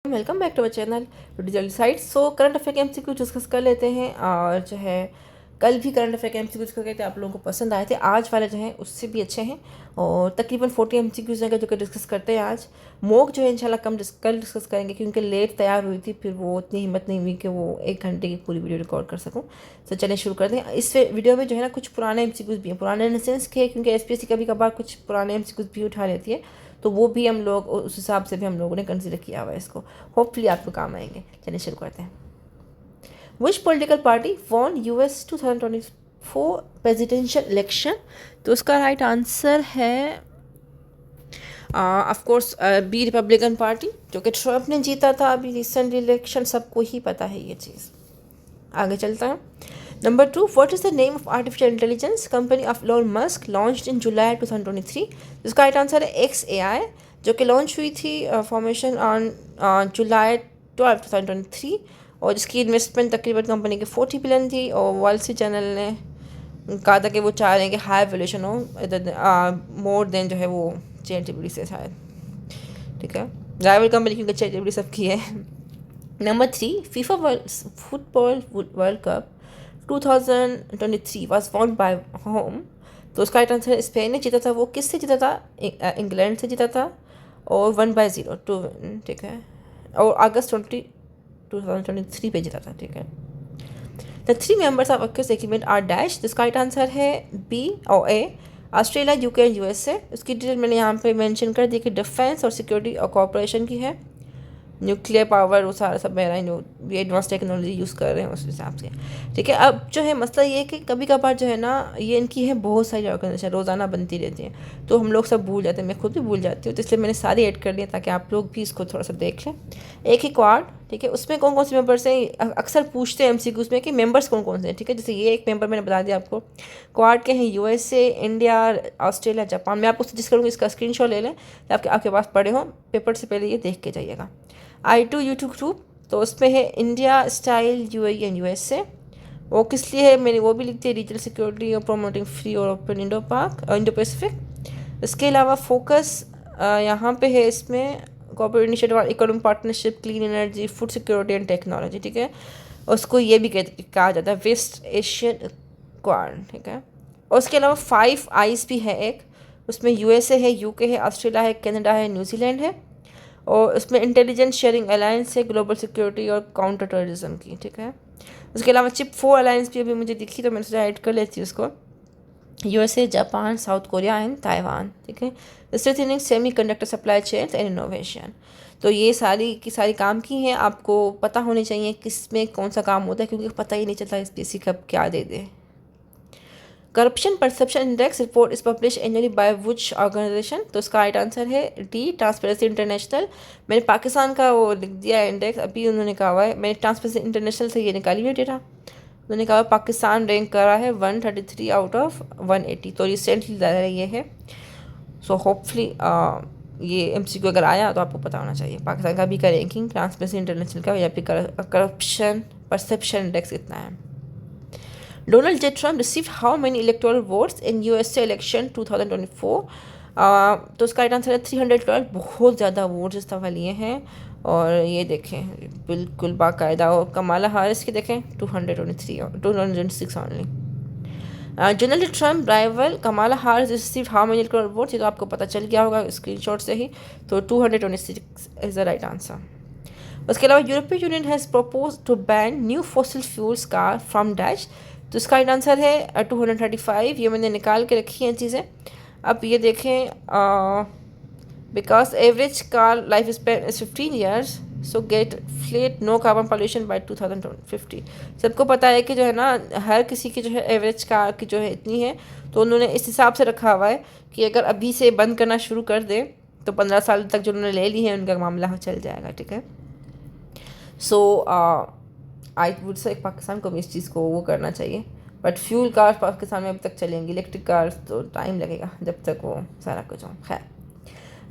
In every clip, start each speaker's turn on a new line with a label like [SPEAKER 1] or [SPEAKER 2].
[SPEAKER 1] Welcome back to our channel digital site. So current affair के MCQ discuss कर लेते हैं। और जो है कल भी करंट अफेयर के एमसीक्यू डिस्कस करके आप लोगों को पसंद आए थे। आज वाले जो हैं उससे भी अच्छे हैं और तकरीबन 40 एमसीक्यूज हैं जो कि डिस्कस करते हैं आज। मॉक जो है इंशाल्लाह कल डिस्कस करेंगे क्योंकि लेट तैयार हुई थी, फिर वो उतनी हिम्मत नहीं हुई कि वो 1 घंटे की पूरी वीडियो रिकॉर्ड कर सकूँ। तो चलिए शुरू कर दें। इस वीडियो में जो है ना कुछ पुराने एमसीक्यूज भी हैं, पुराने इन द सेंस के क्योंकि एसपीएससी कभी कभार कुछ पुराने एमसीक्यूज भी उठा लेती है, तो वो भी हम लोग उस हिसाब से भी हम लोगों ने कंसिडर किया हुआ है इसको। होपफुली आपको काम आएंगे। चलिए शुरू करते हैं। Which political party won US 2024 presidential election? तो उसका राइट आंसर है of course B Republican party, जो कि ट्रम्प ने जीता था अभी रिसेंट इलेक्शन। सबको ही पता है ये चीज़। आगे चलता है। Number 2, what is the name of artificial intelligence company of Elon Musk launched in July 2023? इसका राइट आंसर है XAI, जो कि लॉन्च हुई थी फॉर्मेशन ऑन जुलाई 12, 2023, और जिसकी इन्वेस्टमेंट तकरीबन कंपनी की 40 बिलियन थी। और वॉल स्ट्रीट जर्नल ने कहा था कि वो चाह रहे हैं कि हाई वैल्यूएशन हो, मोर देन जो है वो चैरिटेबली से शायद। ठीक है, राइवल कंपनी क्योंकि चैरिटेबली सबकी है। Number 3, FIFA football world cup 2023 was won by home? तो उसका राइट आंसर स्पेन ने जीता था। वो किससे जीता था? इंग्लैंड से जीता था और 1-0 टू। ठीक है, और अगस्त 2023 पे जीता था। ठीक है। The 3 members of AUKUS agreement are dash? जिसका राइट आंसर है बी और A, Australia, UK and USA. उसकी डिटेल मैंने यहाँ पे मेंशन कर दी कि डिफेंस और सिक्योरिटी और कॉपरेशन की है। न्यूक्लियर पावर वो सारा सब मेरा ये एडवांस टेक्नोलॉजी यूज़ कर रहे हैं उस हिसाब से। ठीक है, अब जो है मसला ये है कि कभी कभार जो है ना ये इनकी है बहुत सारी ऑर्गेनाइजेशन रोज़ाना बनती रहती हैं, तो हम लोग सब भूल जाते हैं। मैं खुद भी भूल जाती हूँ, तो इसलिए मैंने सारी ऐड कर लिया ताकि आप लोग भी इसको थोड़ा सा देख लें। एक ही क्वाड, ठीक है, उसमें कौन कौन से मेंबर्स हैं? अक्सर पूछते हैं एमसीक्यूज़ में कि मेंबर्स कौन कौन से हैं। ठीक है, जैसे ये एक मेंबर मैंने बता दिया आपको। क्वाड के हैं यूएसए, इंडिया, ऑस्ट्रेलिया, जापान। मैं आपको सजेस्ट करूँगी इसका स्क्रीनशॉट ले लें, आपके पास पड़े हों, पेपर से पहले ये देख के जाइएगा। I2U2 ग्रुप, तो उसमें है India, style, UAE and USA। वो किस लिए है मैंने वो भी लिखती है, रीजनल सिक्योरिटी और प्रोमोटिंग फ्री और ओपन इंडो पैसिफिक। इसके अलावा फोकस यहाँ पे है इसमें corporate initiative, economic partnership, clean energy, food security and technology. ठीक है, उसको ये भी कहा जाता है वेस्ट एशियन क्वाड। ठीक है, और उसके अलावा 5 आइज भी है एक, उसमें USA है, UK है, ऑस्ट्रेलिया है, कनाडा है, न्यूजीलैंड है। और उसमें इंटेलिजेंस शेयरिंग अलायंस है ग्लोबल सिक्योरिटी और काउंटर टेररिज्म की। ठीक है, उसके अलावा चिप 4 अलायंस भी अभी मुझे दिखी, तो मैं उससे ऐड कर लेती हूँ उसको। USA, Japan, South Korea and Taiwan. ठीक है, strengthening semiconductor supply chain and innovation. तो ये सारी की सारी काम की हैं। आपको पता होनी चाहिए किस में कौन सा काम होता है, क्योंकि पता ही नहीं चलता इस पीसी कब क्या दे दे। Corruption perception index report is publish annually by which organization? तो इसका राइट आंसर है डी, ट्रांसपेरेंसी इंटरनेशनल। मैंने पाकिस्तान का वो लिख दिया इंडेक्स, अभी उन्होंने कहा हुआ है, मैंने ट्रांसपेरेंसी इंटरनेशनल से ये निकाली हुई डेटा। उन्होंने कहा पाकिस्तान रैंक करा है 133 आउट ऑफ 180, तो रिसेंटली ज़्यादा ये है। सो होपफुली ये एमसीक्यू अगर आया तो आपको पता होना चाहिए पाकिस्तान का भी का रैंकिंग ट्रांसपेरेंसी इंटरनेशनल का, या फिर करप्शन परसेप्शन इंडेक्स कितना है। Donald J. Trump received how many electoral votes in USA election 2024? तो उसका राइट आंसर है 312। बहुत ज़्यादा वोट्स इस दफ़ा लिए हैं। और ये देखें बिल्कुल बाकायदा। और कमाला हारिस की देखें 206 only. Donald Trump rival Kamala Haris receive how many electoral votes? ये तो आपको पता चल गया होगा स्क्रीनशॉट से ही। तो 226 इज़ द राइट आंसर। उसके अलावा European Union has propose to ban new fossil fuels car from dash? तो इसका राइट आंसर है 235। ये मैंने निकाल के रखी हैं चीज़ें। अब ये देखें, because average car life span is 15 years, so get flat no carbon pollution by 2050। सबको पता है कि जो है ना हर किसी की जो है एवरेज कार की जो है इतनी है, तो उन्होंने इस हिसाब से रखा हुआ है कि अगर अभी से बंद करना शुरू कर दें तो 15 साल तक जो उन्होंने ले ली है उनका मामला चल जाएगा। ठीक है, सो आई वुड से पाकिस्तान को भी इस चीज़ को वो करना चाहिए, बट फ्यूल कार्स पाकिस्तान में अभी तक चलेंगी, इलेक्ट्रिक कार्स तो टाइम लगेगा जब तक वो सारा कुछ हो। खैर,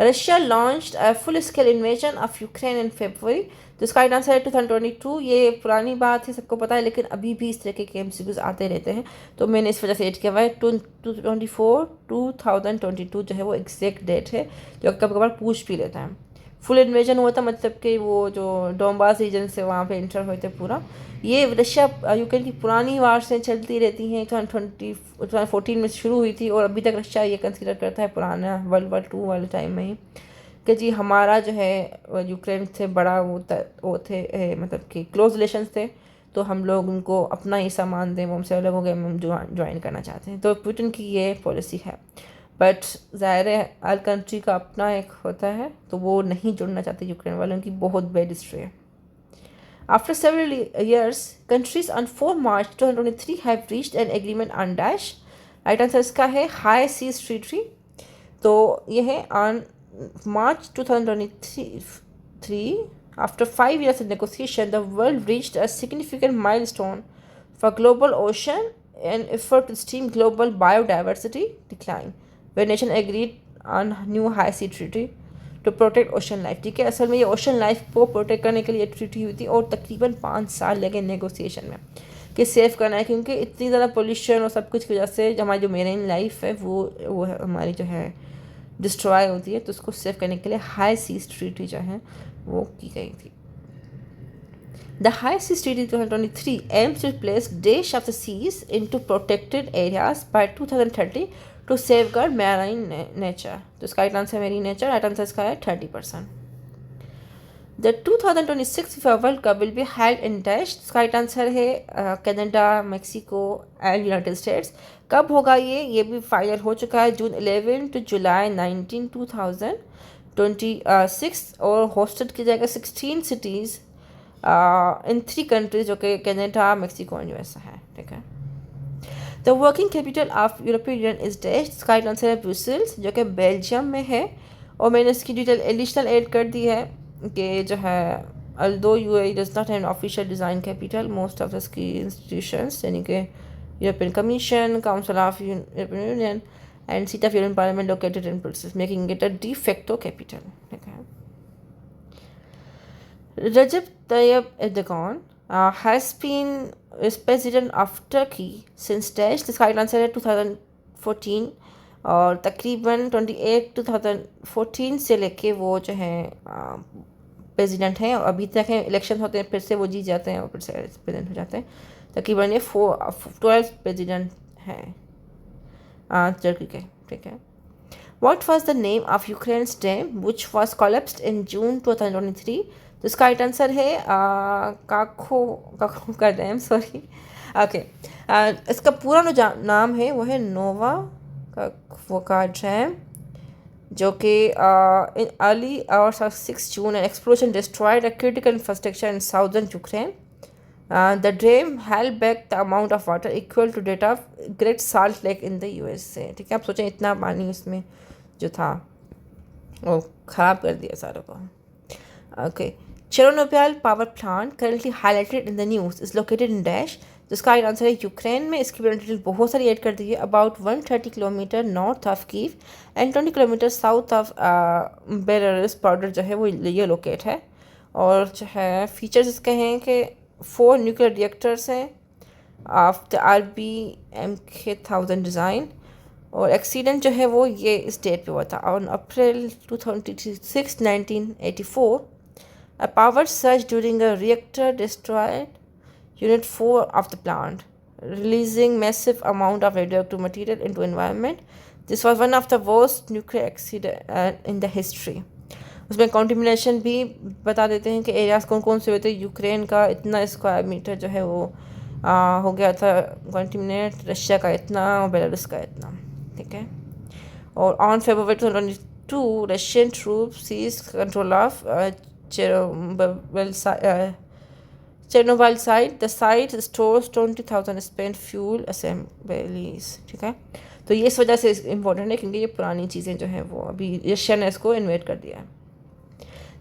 [SPEAKER 1] Russia launched a full scale invasion of Ukraine in February, तो इसका राइट आंसर है 2022। ये पुरानी बात है, सबको पता है, लेकिन अभी भी इस तरह के एमसीक्यूज आते रहते हैं, तो मैंने इस वजह से एड किया हुआ है। 2022 जो है वो एग्जैक्ट डेट है, जो कभी कभार पूछ भी लेता है। फुल इन्वेजन हुआ था, मतलब कि वो जो डोंबास रीजन से वहाँ पे इंटर हुए थे पूरा। ये रशिया यूक्रेन की पुरानी वार से चलती रहती हैं, 2014 में शुरू हुई थी और अभी तक रशिया ये कंसिडर करता है पुराना वर्ल्ड वार 2 वाले टाइम में ही कि जी हमारा जो है यूक्रेन से बड़ा वो थे मतलब कि क्लोज रिलेशंस थे, तो हम लोग उनको अपना ही सामान दें, वो हमसे अलग हो गए, हम ज्वाइन करना चाहते हैं। तो पुतिन की ये पॉलिसी है। बट ज़ाहिर है हर कंट्री का अपना एक होता है, तो वो नहीं जुड़ना चाहते यूक्रेन वालों की बहुत बैड हिस्ट्री है। After several years, countries on 4 March 2023 have reached an agreement on Daesh. Right answer इसका है हाई सीज ट्रीटी। तो ये है on March 2023, after 5 years of negotiation, the world reached a significant milestone for global ocean and effort to stem global biodiversity decline, where nation agreed on new high sea treaty to protect ocean life. ठीक है, असल में ये ocean life को protect करने के लिए treaty हुई थी और तकरीबन 5 साल लगे नेगोशिएशन में कि सेव करना है, क्योंकि इतनी ज़्यादा पोल्यूशन और सब कुछ की वजह से जो हमारी जो मेरीन लाइफ है वो हमारी जो है डिस्ट्रॉय होती है, तो उसको सेव करने के लिए हाई सीज ट्रीटी जो है वो की गई थी। The High Seas Treaty 2023 aims to place Daesh of the seas into protected areas by 2030 to safeguard marine nature. तो इसका right answer marine nature, right answer इसका है 30%। The 2026 FIFA World Cup will be held in Daesh। इसका right answer है Canada, Mexico and United states. कब होगा ये भी फाइनल हो चुका है, जून 11 टू जुलाई 19 2026 और होस्टेड की जाएगा 16 सिटीज़ इन 3 कंट्रीज जो कि कनाडा, मेक्सिको एंड यूएस है। ठीक है, the working capital of European union is dash. इसका राइट आंसर है ब्रुसेल्स जो कि बेल्जियम में है। और मैंने इसकी डिटेल एडिशनल ऐड कर दी है कि जो है although UAE does not have an official design capital, most of इसकी इंस्टीट्यूशंस यानी कि European commission, council of European union and seat of European parliament located in Brussels, making it a de facto capital. ठीक है, Recep Tayyip Erdogan has been president of Turkey since Daesh। इसका right answer है 2014 और तकरीबन 28 2014 से लेके वो जो है प्रेसिडेंट हैं और अभी तक हैं। इलेक्शन होते हैं, फिर से वो जीत जाते हैं और फिर से प्रेसिडेंट हो जाते हैं। तकरीबन ये 12 प्रेसिडेंट हैं टर्की के। ठीक है, What was the name of Ukraine's dam which was collapsed in June 2023? तो इसका राइट आंसर है काखो का डैम, सॉरी। ओके, इसका पूरा नाम है वो है नोवा का डैम, जो कि in early hours of 6 June an explosion destroyed a critical infrastructure in southern Ukraine. The dam held back the amount of water equal to that of Great Salt Lake in the USA. ठीक है, आप सोचें इतना पानी उसमें जो था वो ख़राब कर दिया सारों को। Okay, Chernobyl power plant currently highlighted in the news is located in dash. जिसका राइट आंसर है यूक्रेन में। इसकी डिटेल बहुत सारी ऐड कर दी है। About 130 kilometre north of Kyiv and 20 kilometre south of Belarus border जो है वो ये लोकेट है। और जो है फीचर्स इसके हैं कि 4 न्यूक्लियर रिएक्टर्स हैं ऑफ द RBMK-1000 डिज़ाइन। और एक्सीडेंट जो है वो ये इस डेट पे हुआ था on April 26 1984। A power surge during a reactor destroyed Unit 4 of the plant, releasing massive amount of radioactive material into environment. This was one of the worst nuclear accident in the history. उसमें कॉन्टिमिनेशन भी बता देते हैं कि areas कौन कौन से हुए थे। यूक्रेन का इतना स्क्वायर मीटर जो है वो हो गया था कॉन्टिमिनेट, रशिया का इतना और बेलारूस का इतना। ठीक है, और on February 2022 Russian troop seize control of Chernobyl site. The site stores 20,000 spent fuel assemblies। ठीक है, तो ये इस वजह से इम्पोर्टेंट है क्योंकि ये पुरानी चीज़ें जो हैं वो अभी रशिया ने इसको इन्वेट कर दिया है।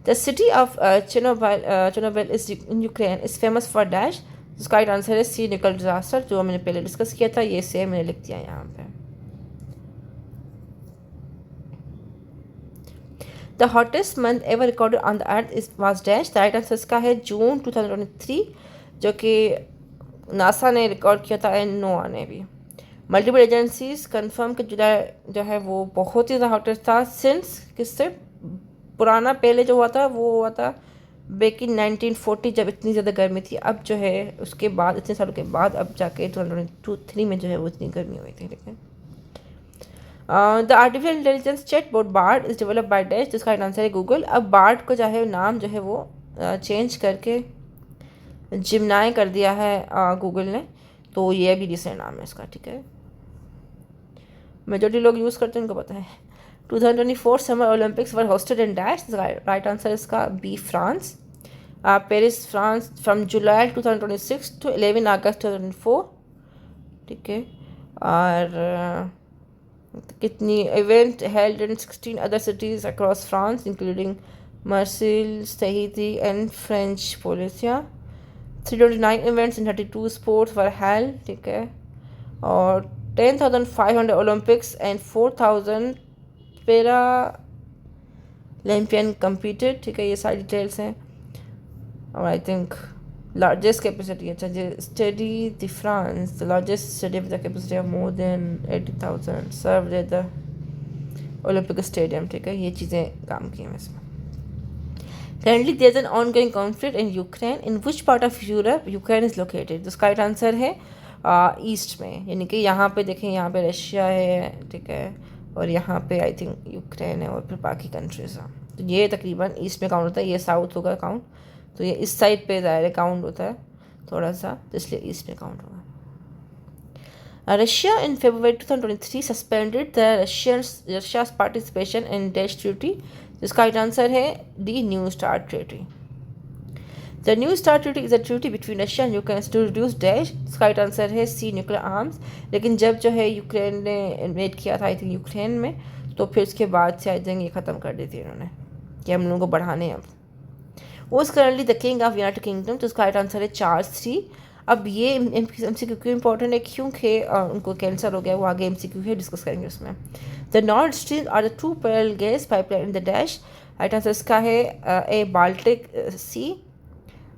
[SPEAKER 1] The city of Chernobyl is in Ukraine is famous for dash. इसका राइट आंसर है सी न्यूक्लियर डिजास्टर, जो मैंने पहले डिस्कस किया था। ये सेम मैंने लिख दिया यहाँ पे। The hottest month ever recorded on the earth was dash। The right answer इसका है जून 2023, जो कि नासा ने रिकॉर्ड किया था एंड नोआ ने भी। मल्टीपल एजेंसीज कंफर्म कि जुलाई जो है वो बहुत ही ज़्यादा हॉटेस्ट था सिंस किससे पुराना पहले जो हुआ था वो हुआ था बैक इन 1940, जब इतनी ज़्यादा गर्मी थी। अब जो है उसके बाद इतने सालों के बाद अब जाके 2023 में जो है वो इतनी गर्मी हुई थी। ठीक है, the artificial intelligence chatbot Bard is develop by dash, जिसका आंसर है गूगल। अब बार्ड को जो है नाम जो है वो चेंज करके जिमनाई कर दिया है गूगल ने, तो ये भी रिसेंट नाम है इसका। ठीक है, मेजोरिटी लोग यूज़ करते हैं, उनको पता है। 2024 summer Olympics were hosted in dash, right answer इसका B France, Paris France, from July 2026 to 11 August 2004। ठीक है, और कितनी event held in 16 other cities across France including Marseille, Tahiti and French Polynesia. 329 events in 32 sports were held. ठीक है, और 10,500 Olympics and 4,000 para Olympian competed. ठीक है, ये सारी डिटेल्स हैं। और आई थिंक लार्जेस्ट कैपेसिटी, अच्छा steady the France, the largest stadium with capacity of more than 80,000 served at the Olympic stadium. ठीक है, ये चीज़ें काम की हैं इसमें। Currently, there is an ongoing conflict in Ukraine. In which part of Europe Ukraine is located? जिसका right answer है ईस्ट में, यानी कि यहाँ पे देखें, यहाँ पे रशिया है। ठीक है, और यहाँ पे आई थिंक यूक्रेन है और फिर बाकी कंट्रीज हैं। तो ये तकरीबन ईस्ट में काउंट होता है, ये साउथ होगा काउंट, तो ये इस साइड पे ज़ाहिर काउंट होता है थोड़ा सा, तो इसलिए ईस्ट में काउंट होगा। Russia in February 2023 suspended the Russia's participation in dash treaty, जिसका राइट आंसर है D New START treaty. The New START treaty is a treaty between Russia and Ukraine to reduce dash, इसका right answer है C nuclear arms. लेकिन जब जो है Ukraine ने InvIT किया था आई थिंक यूक्रेन में, तो फिर उसके बाद से आई थिंक ये ख़त्म कर दी थी इन्होंने कि हम लोगों को बढ़ाने। अब was currently the king of United kingdom, तो उसका राइट आंसर है चार्ल्स III। अब ये MCQ क्यों इंपॉर्टेंट है, क्योंकि उनको कैंसर हो गया, वो आगे MCQ है, डिस्कस करेंगे उसमें। The north stream are the 2 parallel gas pipeline in the dash, right answer इसका है ए बाल्टिक सी,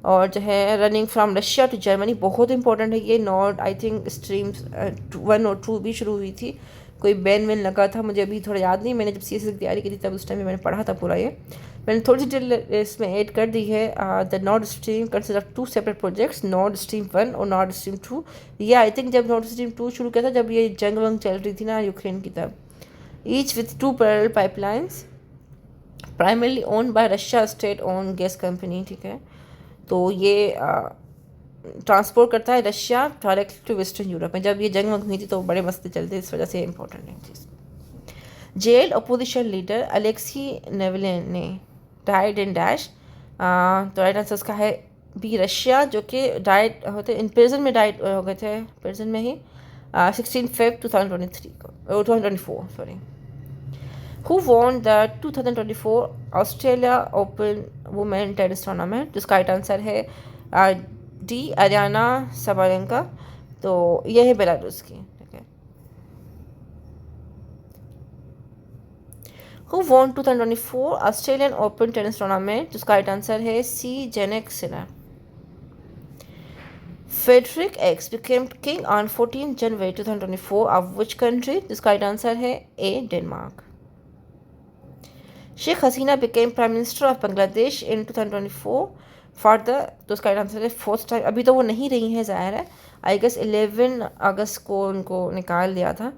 [SPEAKER 1] और जो है running from Russia to Germany, बहुत इंपॉर्टेंट है ये। नॉर्थ आई थिंक स्ट्रीम्स 1 और 2 भी शुरू हुई थी, कोई बैन वैन लगा था, मुझे अभी थोड़ा याद नहीं, मैंने जब CSS की तैयारी की थी तब उस टाइम में मैंने पढ़ा था पूरा ये। मैंने थोड़ी सी डिटेल इसमें ऐड कर दी है। The north stream consist of 2 separate projects, north stream 1 और नॉर्थ स्ट्रीम 2। ये आई थिंक जब नॉर्थ स्ट्रीम 2 शुरू किया था, जब ये जंग वंग चल रही थी ना यूक्रेन की, तब। Each with 2 parallel pipelines primarily owned by Russia state own gas company. ठीक है, तो ये ट्रांसपोर्ट करता है Russia directly to western Europe में। जब ये जंग वंग हुई थी तो बड़े मसले चलते, इस वजह से इंपॉर्टेंट है चीज़। जेल अपोजिशन लीडर अलेक्सी नेवलिन ने डाइड इन डैश, तो राइट आंसर उसका है बी रशिया, जो कि डाइड होते इन प्रिजन में डाइड हो गए थे, प्रिजन में ही 16 Feb 2024 sorry. Who won the 2024 Australia open women tennis tournament, जिसका राइट आंसर है डी अरियाना सबालेंका, तो यह है बेलारूस की। ठीक है, Who won 2024 Australian open tennis tournament, जिसका राइट आंसर है सी जेनेक Sinner. Frederick X became king on 14 January 2024 of which country, जिसका राइट आंसर है A Denmark. Sheikh Hasina became prime minister of Bangladesh in 2024 for the, तो उसका आंसर है 4th टाइम। अभी तो वो नहीं रही हैं, ज़ाहिर है, आई गेस 11 अगस्त को उनको निकाल दिया था,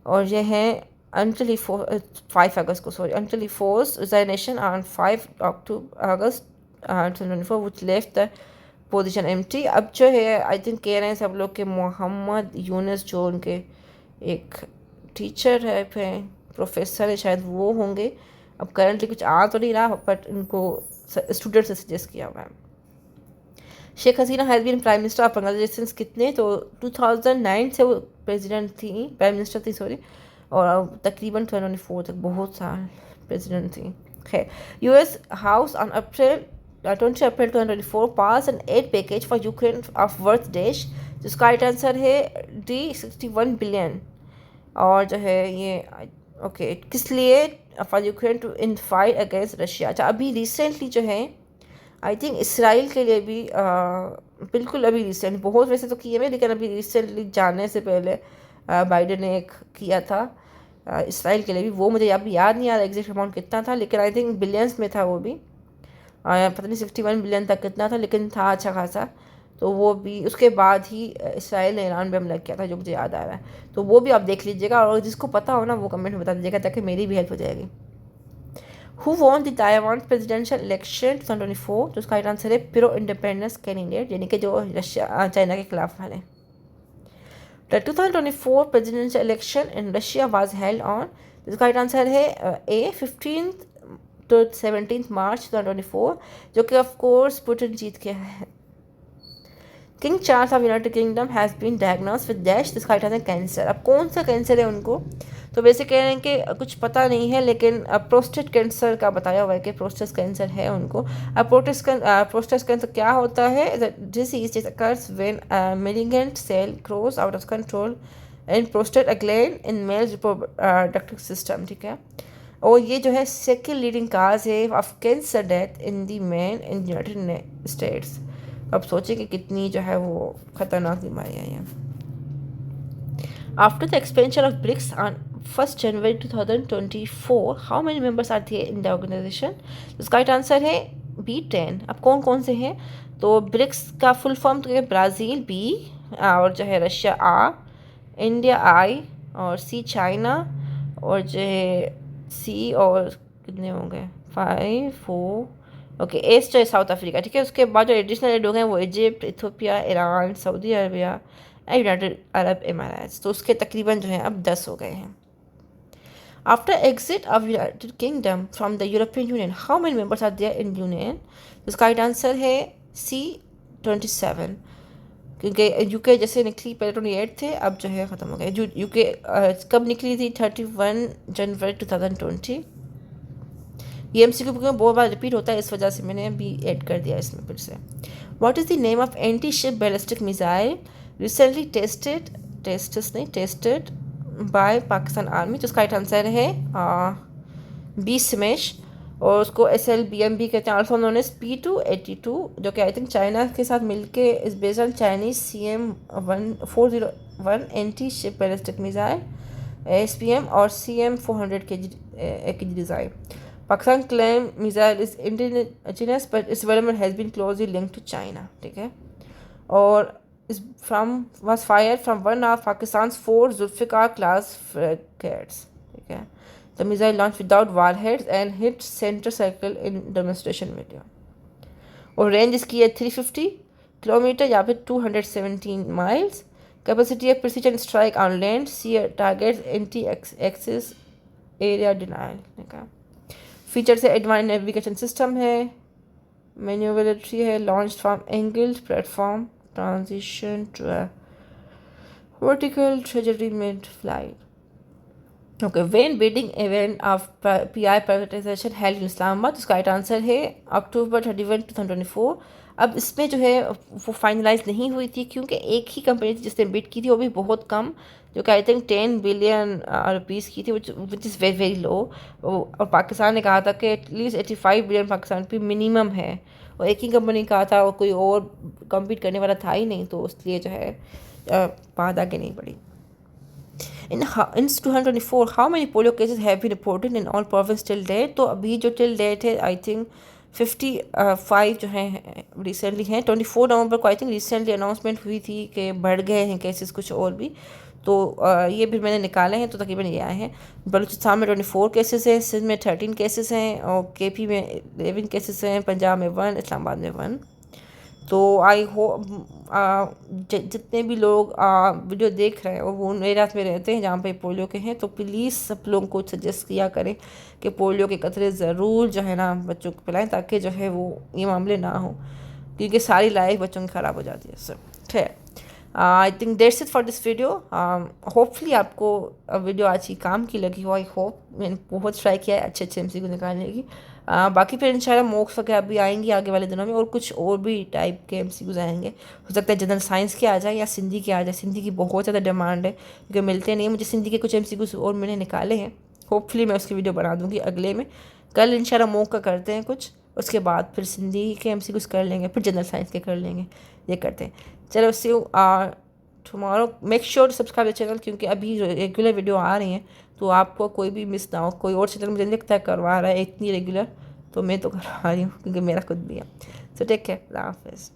[SPEAKER 1] और ये है until he 5 अगस्त को, sorry, until he forced resignation on 5 August 2024 which left the position empty। अब जो है आई थिंक कह रहे हैं सब लोग कि मोहम्मद यूनुस, जो उनके एक टीचर है, प्रोफेसर है शायद, वो होंगे। अब करंटली कुछ आ तो नहीं रहा, बट इनको स्टूडेंट से सजेस्ट किया हुआ है। Sheikh Hasina has been prime minister of Bangladesh since कितने, तो 2009 से वो प्रेसिडेंट थी, प्राइम मिनिस्टर थी सॉरी, और तकरीबन 2024 तक बहुत साल प्रेसिडेंट थी। खैर, US house on April 20 April 2024 pass an aid package for Ukraine of worth dash, जिसका राइट आंसर है डी 61 बिलियन। और जो है ये ओके किस लिए, for Ukraine to in fight against Russia. अच्छा, अभी रिसेंटली जो है आई थिंक इसराइल के लिए भी बिल्कुल अभी रिसेंट, बहुत वैसे तो किए हुए, लेकिन अभी रिसेंटली जाने से पहले बाइडेन ने एक किया था इसराइल के लिए भी। वो मुझे अब याद नहीं आ रहा एग्जैक्ट अमाउंट कितना था, लेकिन आई थिंक बिलियंस में था वो भी। पता नहीं 61 बिलियन तक कितना था, लेकिन था अच्छा खासा। तो वो भी उसके बाद ही इसराइल ने ईरान पे हमला किया था, जो मुझे याद आ रहा है। तो वो भी आप देख लीजिएगा, और जिसको पता हो ना वो कमेंट में बता दीजिएगा, ताकि मेरी भी हेल्प हो जाएगी। Who won the Taiwan presidential election 2024? तो उसका आंसर है प्रो इंडिपेंडेंस कैंडिडेट, यानी कि जो रशिया चाइना के खिलाफ वाले। The 2024 presidential election in Russia was held on, इसका राइट आंसर है A 15th to 17th March 2024, जो कि ऑफ कोर्स पुतिन जीत गया है। King Charles of United Kingdom has been diagnosed with dash, इसका राइट आंसर कैंसर। अब कौन सा कैंसर है उनको, तो वैसे कह रहे हैं कि कुछ पता नहीं है, लेकिन प्रोस्टेट कैंसर का बताया हुआ है कि प्रोस्टेट कैंसर है उनको। अब प्रोस्टेट कैंसर क्या होता है? Disease occurs when malignant cell grows out of control in prostate gland in male reproductive system, ठीक है। और ये जो है सेकेंड लीडिंग काज है of cancer death in the man in United states. अब सोचिए कि कितनी जो है वो खतरनाक बीमारियाँ हैं। After the expansion of BRICS on 1st January 2024, how many members are there in the organization? इसका राइट आंसर है B10। अब कौन कौन से हैं? तो ब्रिक्स का फुल फॉर्म तो है ब्राज़ील B, और जो है रशिया R, इंडिया I, और C चाइना, और जो है C और कितने हो गए 5 4 ओके एस जो है साउथ अफ्रीका, ठीक है। उसके बाद जो एडिशनल एड हो गए वो Egypt, Ethiopia, Iran, Saudi Arabia and United Arab Emirates. तो उसके तकरीबन जो है अब 10 हो गए हैं। After exit of United Kingdom from the European Union, how many members are there in union? इसका राइट आंसर है C 27, क्योंकि यूके जैसे निकली पहले 28 थे, अब जो है ख़त्म हो गए। यूके कब निकली थी? 31 जनवरी 2020। ये MCQ में बहुत बार रिपीट होता है, इस वजह से मैंने अभी ऐड कर दिया इसमें फिर से। What is the name of anti ship ballistic missile recently tested by Pakistan army? तो उसका राइट आंसर है B स्मैश, और उसको SLBM भी कहते हैं, ऑल्सो नोन एज P282, जो कि आई थिंक चाइना के साथ मिलके इस based on Chinese CM401 anti ship ballistic missile SPM और CM400 के design. Pakistan claim missile is indigenous, but its development has been closely linked to China, ठीक है। और was fired from one of Pakistan's 4 Zulfikar class frigates, ठीक है। The missile launched without warheads and hit center circle in demonstration video। और range इसकी है 350 kilometre या फिर 217 माइल्स। कैपेसिटी है precision strike on land, sea targets, anti access area denial, ठीक है। फीचर से एडवांस नेविगेशन सिस्टम है, मैन्यूवरेटरी है, launch from angled platform, transition to vertical trajectory mid flight. Okay, when bidding event of PI privatisation held in Islamabad? उसका right answer है October 31, 2024। अब इसमें जो है वो फाइनलाइज नहीं हुई थी, क्योंकि एक ही कंपनी थी जिसने बिड की थी, वो भी बहुत कम, जो कि आई थिंक 10 बिलियन रुपीज़ की थी, which is very very low. और पाकिस्तान ने कहा था कि एटलीस्ट 85 बिलियन पाकिस्तान पे मिनिमम है, और एक ही कंपनी कहा था, और कोई और कम्पीट करने वाला था ही नहीं, तो इसलिए जो है बात आगे नहीं बढ़ी। In 2024, how many polio cases have been reported in all provinces till date? तो अभी जो till date है आई थिंक 55 जो हैं रिसेंटली हैं। 24 नवंबर को आई थिंक रिसेंटली अनाउंसमेंट हुई थी कि बढ़ गए हैं केसेस कुछ और भी, तो ये भी मैंने निकाले हैं, तो तकरीबन ये आए हैं। बलूचिस्तान में 24 केसेस हैं, सिंध में 13 केसेस हैं, और KP में 11 केसेस हैं, पंजाब में 1, इस्लामाबाद में 1। तो आई होप जितने भी लोग वीडियो देख रहे हैं और वो एरियाज में रहते हैं जहाँ पे पोलियो के हैं, तो प्लीज़ सब लोगों को सजेस्ट किया करें कि पोलियो के कतरे ज़रूर जो है ना बच्चों को पिलाएं, ताकि जो है वो ये मामले ना हो, क्योंकि सारी लाइफ बच्चों की ख़राब हो जाती है इससे। खैर, I think that's it for this video. Hopefully आपको वीडियो आज ही काम की लगी हो। आई होप मैंने बहुत ट्राई किया है अच्छे अच्छे MCQ निकालने की। बाकी फिर इंशाल्लाह मॉक्स वगैरह भी आएंगी आगे वाले दिनों में, और कुछ और भी टाइप के MCQs आएंगे। हो सकता है जनरल साइंस के आ जाए या सिंधी के आ जाए। सिंधी की बहुत ज़्यादा डिमांड है, क्योंकि मिलते नहीं। मुझे सिंधी के कुछ MCQs और मैंने निकाले हैं, होपफुली मैं उसकी वीडियो बना दूँगी अगले में। कल इंशाल्लाह मॉक का करते हैं कुछ, उसके बाद फिर सिंधी के MCQs कर लेंगे, फिर जनरल साइंस के कर लेंगे, ये करते हैं। चलो see you tomorrow. Make sure to subscribe the channel, क्योंकि अभी रेगुलर वीडियो आ रही हैं, तो तो आपको कोई भी मिस ना हो। कोई और चैनल मुझे नहीं लगता है करवा रहा है इतनी रेगुलर, तो मैं तो करवा रही हूँ क्योंकि मेरा खुद भी है। सो टेक केयर, अल्लाह हाफिज़।